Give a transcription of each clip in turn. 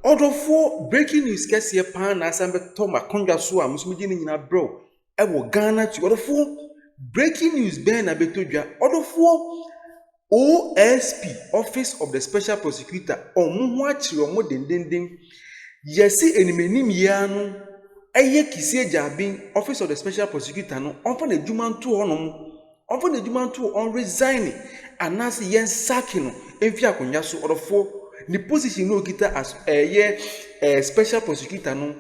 Order for breaking news, guess your pan as I'm a Toma Conga Sua, Musmini in a bro. I will Ghana to order for breaking news, Ben Abetoja. Order for OSP, Office of the Special Prosecutor, or Muachi or Modern Dinding. Yesi enimeni yanu eye kisie jabin Office of the Special Prosecutor no onfa na adwuma nto honom onfa na adwuma nto on resign anase yen sack no emfi akonya so odofo ni position no kita as Special Prosecutor no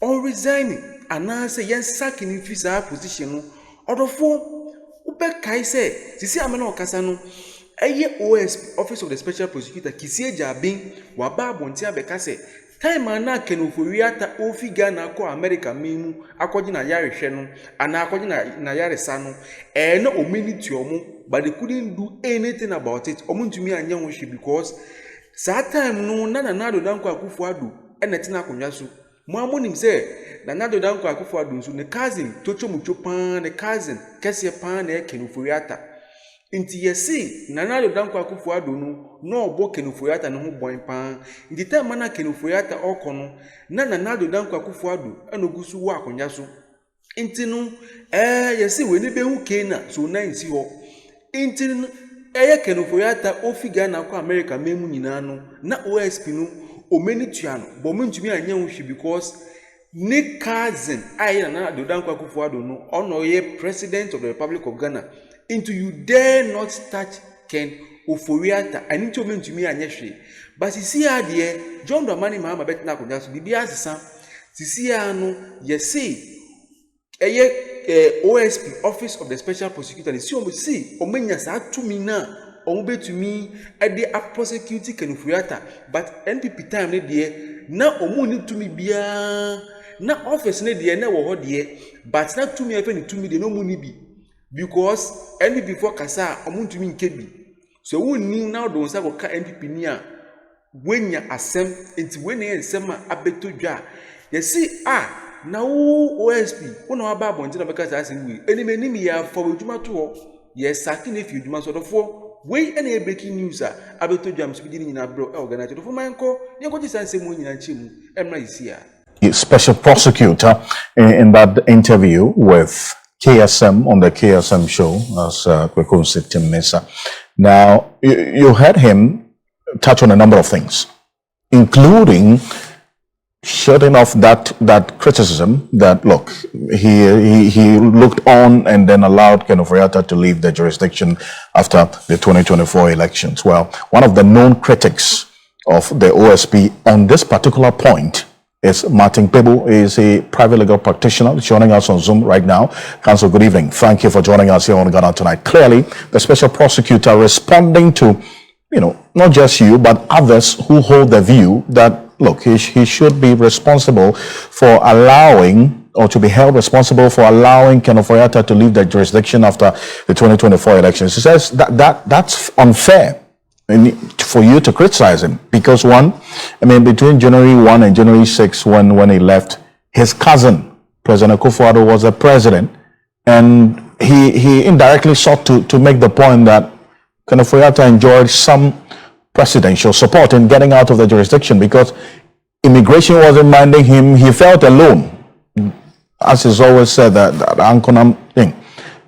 on resign anase yen sack ni fi sa position no odofo ube kai se sisi amena okasa no eye OSP, Office of the Special Prosecutor kisie jabin waba abonti abeka se time na kenoforiata ofi Ghana ko America memu akoji na yarehwe no ana akoji na yaresa no na omeniti omo but they couldn't do anything about it omuntumi anya hohwe because that time no na Danko Akufo-Addo na tina akonwa so mo amonim se na Danko Akufo-Addo so ne cousin tocho mucho pan ne cousin kese pan na kenoforiata inti yesi na Danko Akufo-Addo no obo kenoforiata no ho boy pan inti time na kenoforiata okono na Danko Akufo-Addo enogusu wa akonya so inti no yesi we ni behu kena so na nsi ho inti no kenoforiata ofi Ghana ko America memu nyina no na OSP no omeni tua no bo mentumi anya ho hwe because ne cousin ayi na Danko Akufo-Addo no ono ye president of the Republic of Ghana into you dare not touch Ken Oforiata. I need to mean to me and yeshe. But you see, dear John Dramani Mahama bet na kunya so bibi asisa. Sisi ano yesi OSP, Office of the Special Prosecutor. Ni si see omenya sa tumi na ombe to me at the prosecute Ken Oforiata. But NPP time ne dear na omuni to me bia na office ne dear na wo ho dear but na to me efe ni to me de no muni bi. Because NPP before kasa omuntumi nkebi so wonni now don sa go ka NPP ni a wenya asem enti wenya ensem a abetodwa yesi na wo OSP wona waba abonje na beka sa asem wi enimeni ya for adwuma to ho yes akine fi adwuma so dofo we ene breaking news a abetodwa msubidi ni nyina bro organize dofo manko ye ko jisa nsem nyina nchemu emra yisi a special prosecutor in that interview with KSM on the KSM show as Kweko Tim Mesa. Now, you heard him touch on a number of things, including shutting off that criticism that, look, he looked on and then allowed Ken Oforiata to leave the jurisdiction after the 2024 elections. Well, one of the known critics of the OSP on this particular point is Martin Pebu. Is a private legal practitioner joining us on Zoom right now. Counsel, good evening. Thank you for joining us here on Ghana Tonight. Clearly, the special prosecutor responding to, not just you, but others who hold the view that, look, he should be responsible for allowing, or to be held responsible for allowing Ken Oforiata to leave the jurisdiction after the 2024 elections. He says that's unfair for you to criticize him because between January 1 and January 6 when he left, his cousin President Akufo-Addo was the president, and he indirectly sought to make the point that Ken Oforiata enjoyed some presidential support in getting out of the jurisdiction because immigration wasn't minding him. He felt alone, as is always said, that Ankonam thing.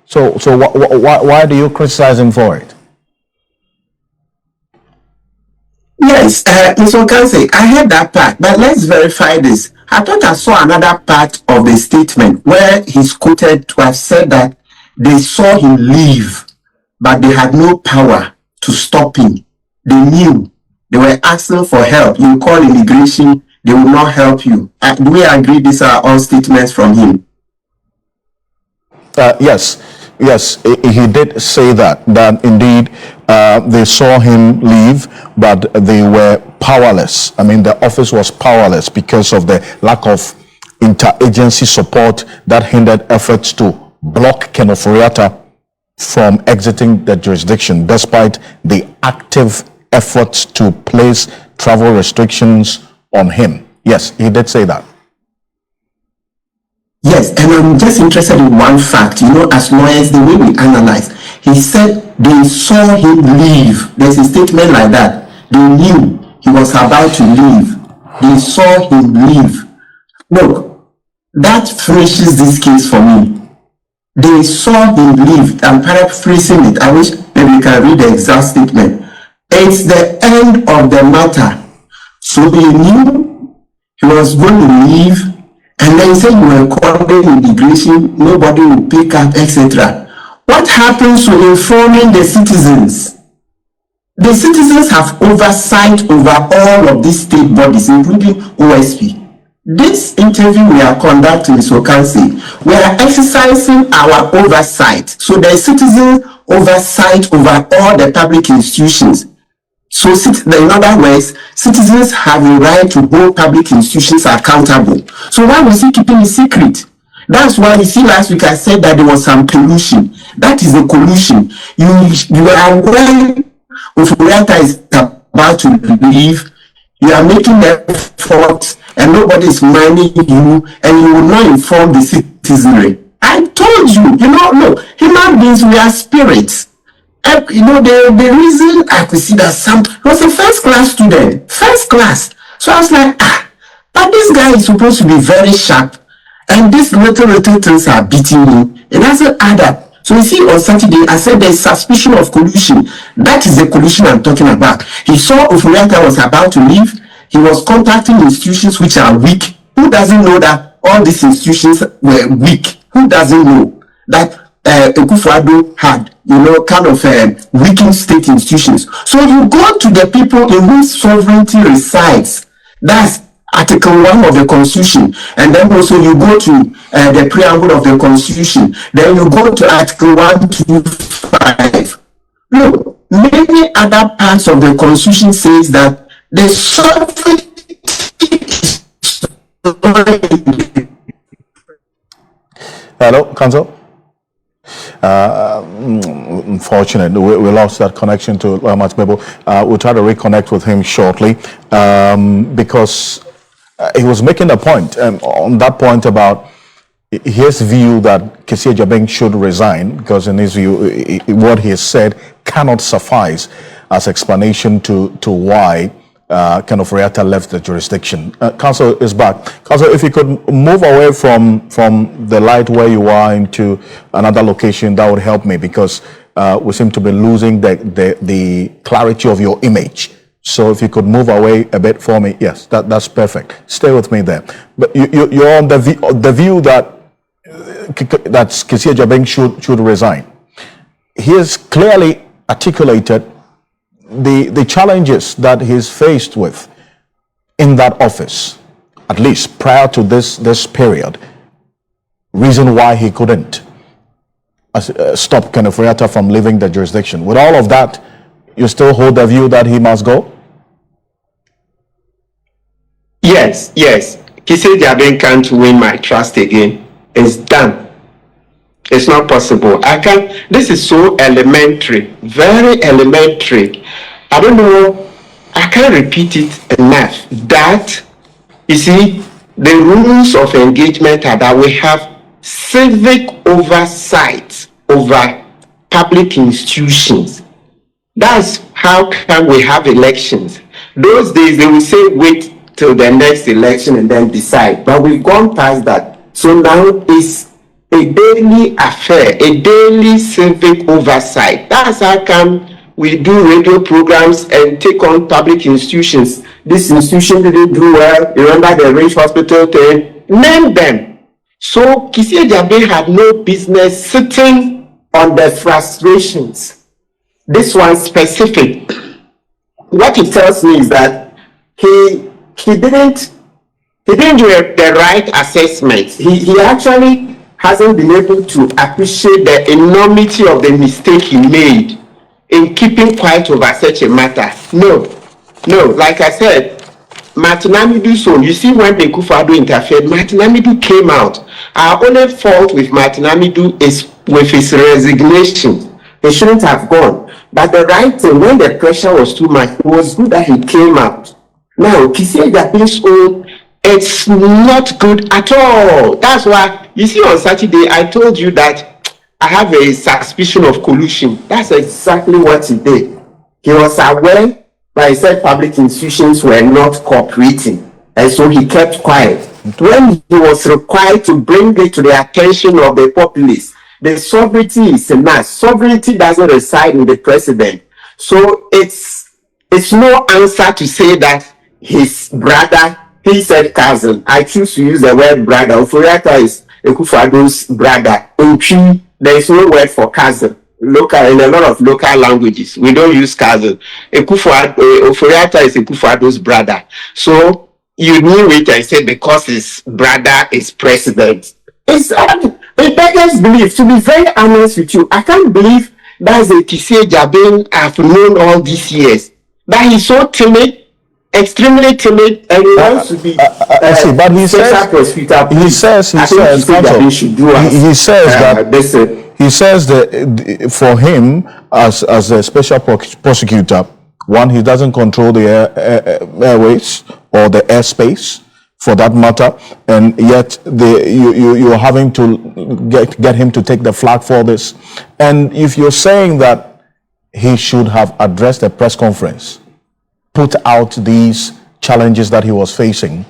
So why do you criticize him for it? Yes, Mr. Okanse, I heard that part, but let's verify this. I thought I saw another part of the statement where he's quoted to have said that they saw him leave, but they had no power to stop him. They knew. They were asking for help. You call immigration, they will not help you. Do we agree these are all statements from him? Yes, he did say that indeed they saw him leave, but they were powerless. The office was powerless because of the lack of interagency support that hindered efforts to block Ken Oforiata from exiting the jurisdiction, despite the active efforts to place travel restrictions on him. Yes, he did say that. Yes, and I'm just interested in one fact. As lawyers, the way we analyze, he said they saw him leave. There's a statement like that. They knew he was about to leave, they saw him leave. Look, that finishes this case for me. They saw him leave. I'm paraphrasing it. I wish maybe you can read the exact statement. It's the end of the matter. So he knew he was going to leave, and then he said you were calling immigration, nobody will pick up, etc. What happens to informing the citizens? The citizens have oversight over all of these state bodies, including OSP. This interview we are conducting, Mr. Okansi, we are exercising our oversight. So there is citizen oversight over all the public institutions. So in other words, citizens have a right to hold public institutions accountable. So why was he keeping it secret? That's why you see last week I said that there was some collusion. That is a collusion. You are aware Ufuriata is about to leave, you are making efforts and nobody is minding you, and you will not inform the citizenry. I told you, look, human beings, we are spirits. The reason I could see that he was a first class student, first class. So I was like, but this guy is supposed to be very sharp, and these little things are beating me. It doesn't add up. So you see, on Saturday, I said there's suspicion of collusion. That is the collusion I'm talking about. He saw Ufuriata was about to leave. He was contacting institutions which are weak. Who doesn't know that all these institutions were weak? Who doesn't know that Ekufuado had, kind of weakened state institutions? So you go to the people in whose sovereignty resides. That's Article 1 of the Constitution, and then also you go to the preamble of the Constitution, then you go to Article 125. Look, many other parts of the Constitution says that the sovereignty is... Hello, Council? Unfortunately, we lost that connection to Lamat Bebo. We'll try to reconnect with him shortly because he was making a point, on that point about his view that Kessie Jabeng should resign because in his view, what he has said cannot suffice as explanation to why Ken Ofori-Atta left the jurisdiction. Council is back. Council, if you could move away from the light where you are into another location, that would help me because we seem to be losing the clarity of your image. So if you could move away a bit for me, yes, that's perfect. Stay with me there. But you're on the view that Kessie Jabeng should resign. He has clearly articulated the challenges that he's faced with in that office, at least prior to this period. Reason why he couldn't stop Ken Ofori-Atta from leaving the jurisdiction. With all of that, you still hold the view that he must go? Yes. Kessie Jabeng can't win my trust again. It's done. It's not possible. This is so elementary, very elementary. I don't know, I can't repeat it enough. That, you see, the rules of engagement are that we have civic oversight over public institutions. That's how come we have elections. Those days they will say wait till the next election and then decide. But we've gone past that. So now it's a daily affair, a daily civic oversight. That's how come we do radio programs and take on public institutions. This institution didn't do well. You remember the Range Hospital thing? Name them. So Kessie Jabeng had no business sitting on the frustrations. This one specific. What it tells me is that he didn't do the right assessment. He actually hasn't been able to appreciate the enormity of the mistake he made in keeping quiet over such a matter. No, like I said, Martin Amidu, so you see when Akufo-Addo interfered, Martin Amidu came out. Our only fault with Martin Amidu is with his resignation. He shouldn't have gone. But the right thing, when the pressure was too much, it was good that he came out. Now, Kessie Jabeng's own, it's not good at all. That's why, you see on Saturday, I told you that I have a suspicion of collusion. That's exactly what he did. He was aware, but he said public institutions were not cooperating. and so he kept quiet. When he was required to bring it to the attention of the populace, the sovereignty is enough. Sovereignty doesn't reside in the president. So it's no answer to say that his brother, he said cousin. I choose to use the word brother. Oforiatta is Ekufuado's brother. Uchi, there is no word for cousin. Local, in a lot of local languages, we don't use cousin. Oforiatta is Ekufuado's brother. So you knew it and said because his brother is president. It beggars belief. To be very honest with you, I can't believe that's a Kissie Jabin I've known all these years. That he's so timid, extremely timid, and he wants to be. See, but he says that for him as a special prosecutor, one, he doesn't control the airways or the airspace, for that matter, and yet you're having to get him to take the flag for this. And if you're saying that he should have addressed a press conference, put out these challenges that he was facing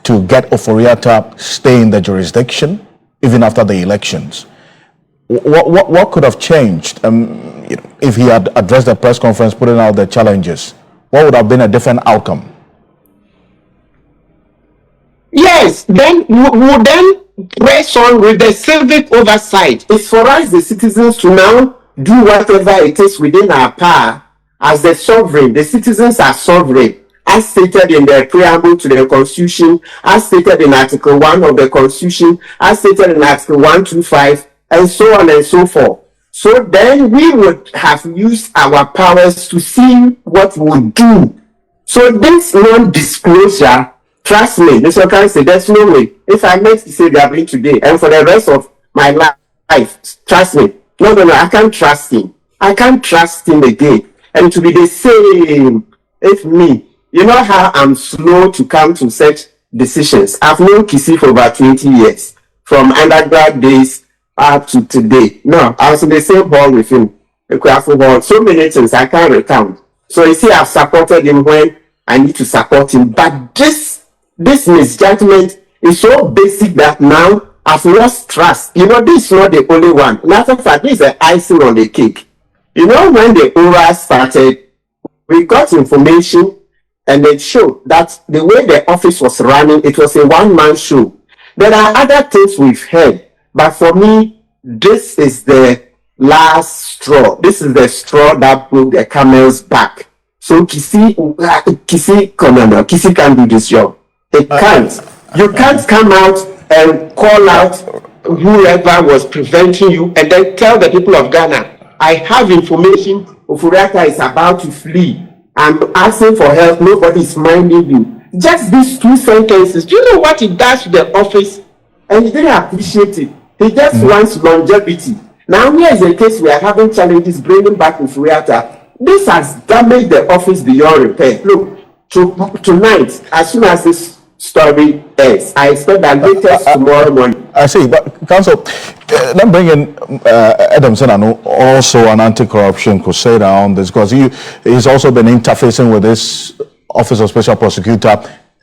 to get Oforiatta stay in the jurisdiction even after the elections, what could have changed if he had addressed the press conference, putting out the challenges? What would have been a different outcome? Yes, then we would then press on with the civic oversight. It's for us, the citizens, to now do whatever it is within our power as the sovereign. The citizens are sovereign, as stated in the preamble to the Constitution, as stated in Article 1 of the Constitution, as stated in Article 125, and so on and so forth. So then we would have used our powers to see what we would do. So this non-disclosure, trust me, Mr. Kansi, there's no way. If I meant to say Gabriel today and for the rest of my life, trust me. No, I can't trust him. I can't trust him again. And to be the same, if me, you know how I'm slow to come to such decisions. I've known Kisi for about 20 years, from undergrad days up to today. No, I was in the same hall with him. So many things I can't recount. So you see, I've supported him when I need to support him. But this misjudgment is so basic that now I've lost trust. You know, this is not the only one. Matter of fact, this is the icing on the cake. You know, when the ORA started, we got information and it showed that the way the office was running, it was a one-man show. There are other things we've heard, but for me, this is the last straw. This is the straw that broke the camel's back. So Kisi can't do this job. It can't. You can't come out and call out whoever was preventing you and then tell the people of Ghana, I have information, Oforiatta is about to flee. I'm asking for help, nobody is minding you. Just these two sentences, do you know what it does to the office? And he didn't appreciate it. He just wants longevity. Now here is a case we are having challenges bringing back Oforiatta. This has damaged the office beyond repair. Look, tonight, as soon as this story ends, I expect that latest tomorrow morning. I see, but Council, let me bring in Adamson and also an anti-corruption crusader on this, because he's also been interfacing with this Office of Special Prosecutor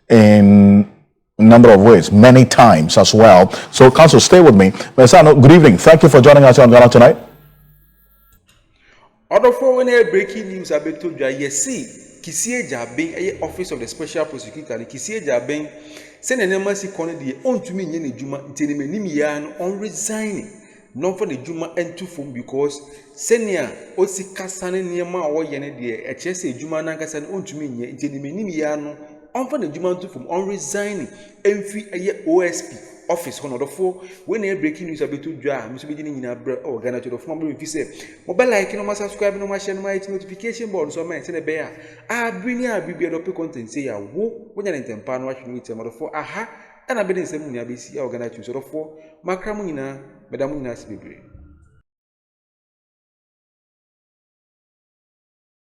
in a number of ways, many times as well. So, Council, stay with me. Mesano, good evening. Thank you for joining us on Ghana Tonight. Order for when breaking news about to yes, Kissie Jabin, Office of the Special Prosecutor, Kissie Jabin, send an embassy corner the own to me in Juma, Tinimanian on resigning, not for the Juma and two form because Senia, Osi Kassan near Ma or Yanadi, a Chesse Juma Nankasan on to me in Tinimaniano, on for the Juma two form on resigning, and free a OSP. Office honor for when breaking news about to jar, Mr. Beginning in a or Ghanatube of Mobile. If you say mobile like no subscribe no share my notification board, so I send a bear. I bring you a BB content say a woo when you're in Tempan watching with a mother for aha, and I've been in some Abisi or Ghanatube sort of for Macramina, Madame Nas Bibi.